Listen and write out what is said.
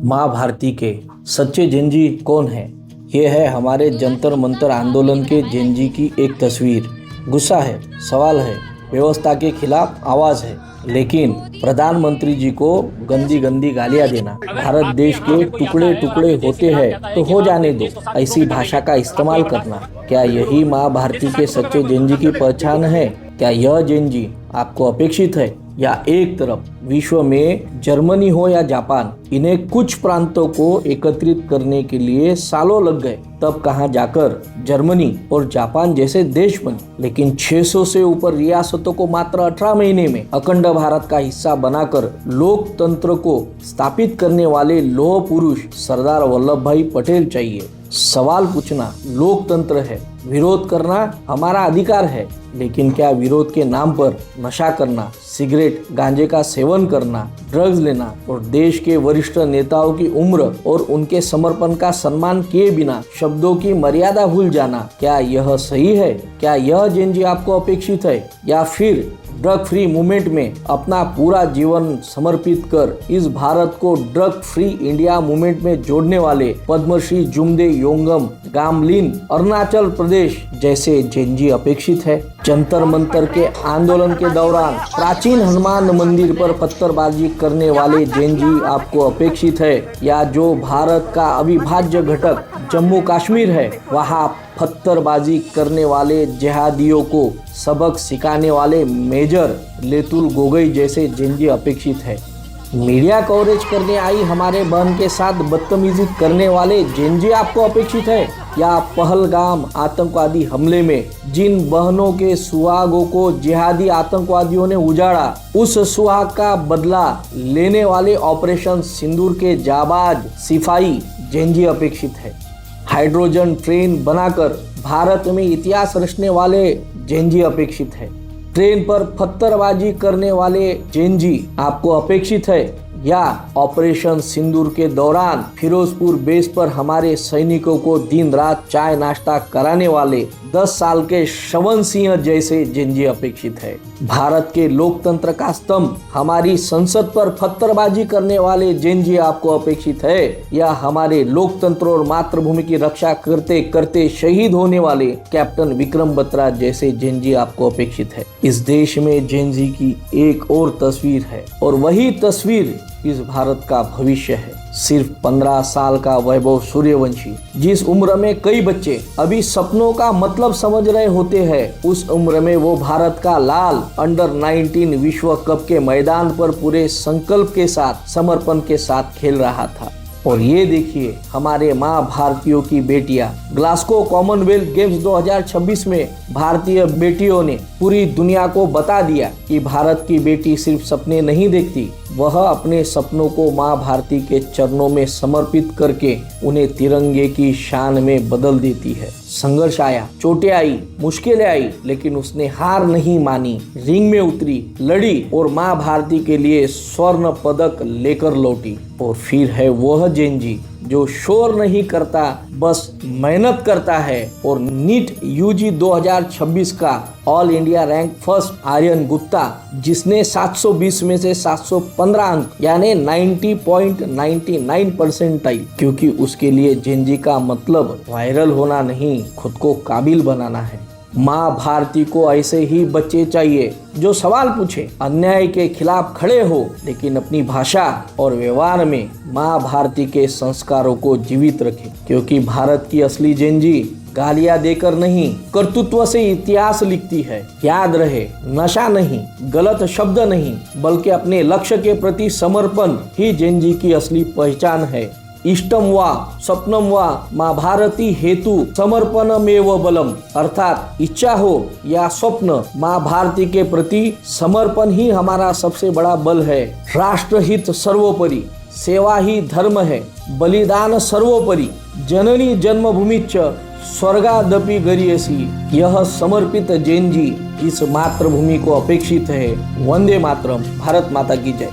माँ भारती के सच्चे जेनजी कौन है? ये है हमारे जंतर मंतर आंदोलन के जेनजी की एक तस्वीर। गुस्सा है, सवाल है, व्यवस्था के खिलाफ आवाज है, लेकिन प्रधानमंत्री जी को गंदी गंदी गालियां देना, भारत देश के टुकड़े टुकड़े होते हैं तो हो जाने दो, ऐसी भाषा का इस्तेमाल करना, क्या यही माँ भारती के सच्चे जेनजी की पहचान है? क्या यह जेनजी आपको अपेक्षित है? या एक तरफ विश्व में जर्मनी हो या जापान, इन्हें कुछ प्रांतों को एकत्रित करने के लिए सालों लग गए, तब कहां जाकर जर्मनी और जापान जैसे देश बने। लेकिन 600 से ऊपर रियासतों को मात्र 18 महीने में अखंड भारत का हिस्सा बनाकर लोकतंत्र को स्थापित करने वाले लौह पुरुष सरदार वल्लभ भाई पटेल चाहिए। सवाल पूछना लोकतंत्र है, विरोध करना हमारा अधिकार है, लेकिन क्या विरोध के नाम पर नशा करना, सिगरेट गांजे का सेवन करना, ड्रग्स लेना और देश के वरिष्ठ नेताओं की उम्र और उनके समर्पण का सम्मान किए बिना शब्दों की मर्यादा भूल जाना, क्या यह सही है? क्या यह जेनजी आपको अपेक्षित है? या फिर ड्रग फ्री मूवमेंट में अपना पूरा जीवन समर्पित कर इस भारत को ड्रग फ्री इंडिया मूवमेंट में जोड़ने वाले पद्मश्री जुमदे योंगम गामलिन अरुणाचल प्रदेश जैसे जेनजी अपेक्षित है? जंतर मंतर के आंदोलन के दौरान प्राचीन हनुमान मंदिर पर पत्थरबाजी करने वाले जेनजी आपको अपेक्षित है? या जो भारत का अविभाज्य घटक जम्मू कश्मीर है, वहाँ पत्थरबाजी करने वाले जिहादियों को सबक सिखाने वाले मेजर लेतुल गोगोई जैसे जेनजी अपेक्षित है? मीडिया कवरेज करने आई हमारे बहन के साथ बदतमीजी करने वाले जेनजी आपको अपेक्षित है? या पहलगाम आतंकवादी हमले में जिन बहनों के सुहागों को जिहादी आतंकवादियों ने उजाड़ा, उस सुहाग का बदला लेने वाले ऑपरेशन सिंदूर के जाबाज सिपाही जेनजी अपेक्षित है? हाइड्रोजन ट्रेन बनाकर भारत में इतिहास रचने वाले जेनजी अपेक्षित है? ट्रेन पर पत्थरबाजी करने वाले जेनजी आपको अपेक्षित है? या ऑपरेशन सिंदूर के दौरान फिरोजपुर बेस पर हमारे सैनिकों को दिन रात चाय नाश्ता कराने वाले 10 साल के श्रवण सिंह जैसे जेनजी अपेक्षित है? भारत के लोकतंत्र का स्तंभ हमारी संसद पर पत्थरबाजी करने वाले जेनजी आपको अपेक्षित है? या हमारे लोकतंत्र और मातृभूमि की रक्षा करते करते शहीद होने वाले कैप्टन विक्रम बत्रा जैसे जेनजी आपको अपेक्षित है? इस देश में जेनजी की एक और तस्वीर है, और वही तस्वीर इस भारत का भविष्य है। सिर्फ 15 साल का वैभव सूर्यवंशी, जिस उम्र में कई बच्चे अभी सपनों का मतलब समझ रहे होते हैं, उस उम्र में वो भारत का लाल अंडर 19 विश्व कप के मैदान पर पूरे संकल्प के साथ, समर्पण के साथ खेल रहा था। और ये देखिए हमारे माँ भारतीयों की बेटियां ग्लासगो कॉमनवेल्थ गेम्स 2026 में भारतीय बेटियों ने पूरी दुनिया को बता दिया कि भारत की बेटी सिर्फ सपने नहीं देखती, वह अपने सपनों को माँ भारती के चरणों में समर्पित करके उन्हें तिरंगे की शान में बदल देती है। संघर्ष आया, चोटें आई, मुश्किलें आई, लेकिन उसने हार नहीं मानी, रिंग में उतरी, लड़ी और माँ भारती के लिए स्वर्ण पदक लेकर लौटी। और फिर है वह जेनजी जो शोर नहीं करता, बस मेहनत करता है। और नीट यूजी 2026 का all India rank first Aryan Gupta, जिसने 720 में से 715 अंक यानी 90.99 परसेंटाइल, क्योंकि उसके लिए जेनजी का मतलब वायरल होना नहीं, खुद को काबिल बनाना है। माँ भारती को ऐसे ही बच्चे चाहिए जो सवाल पूछे, अन्याय के खिलाफ खड़े हो, लेकिन अपनी भाषा और व्यवहार में माँ भारती के संस्कारों को जीवित रखे। क्योंकि भारत की असली जेनजी गालियां देकर नहीं, कर्तृत्व से इतिहास लिखती है। याद रहे, नशा नहीं, गलत शब्द नहीं, बल्कि अपने लक्ष्य के प्रति समर्पण ही जेनजी की असली पहचान है। इष्टम वा स्वप्नम वा माँ भारती हेतु समर्पणमेव बलम, अर्थात इच्छा हो या स्वप्न, माँ भारती के प्रति समर्पण ही हमारा सबसे बड़ा बल है। राष्ट्रहित सर्वोपरि, सेवा ही धर्म है, बलिदान सर्वोपरि, जननी जन्मभूमिच्च स्वर्गादपि गरीयसी। यह समर्पित जेनजी इस मातृभूमि को अपेक्षित है। वंदे मातरम। भारत माता की जय।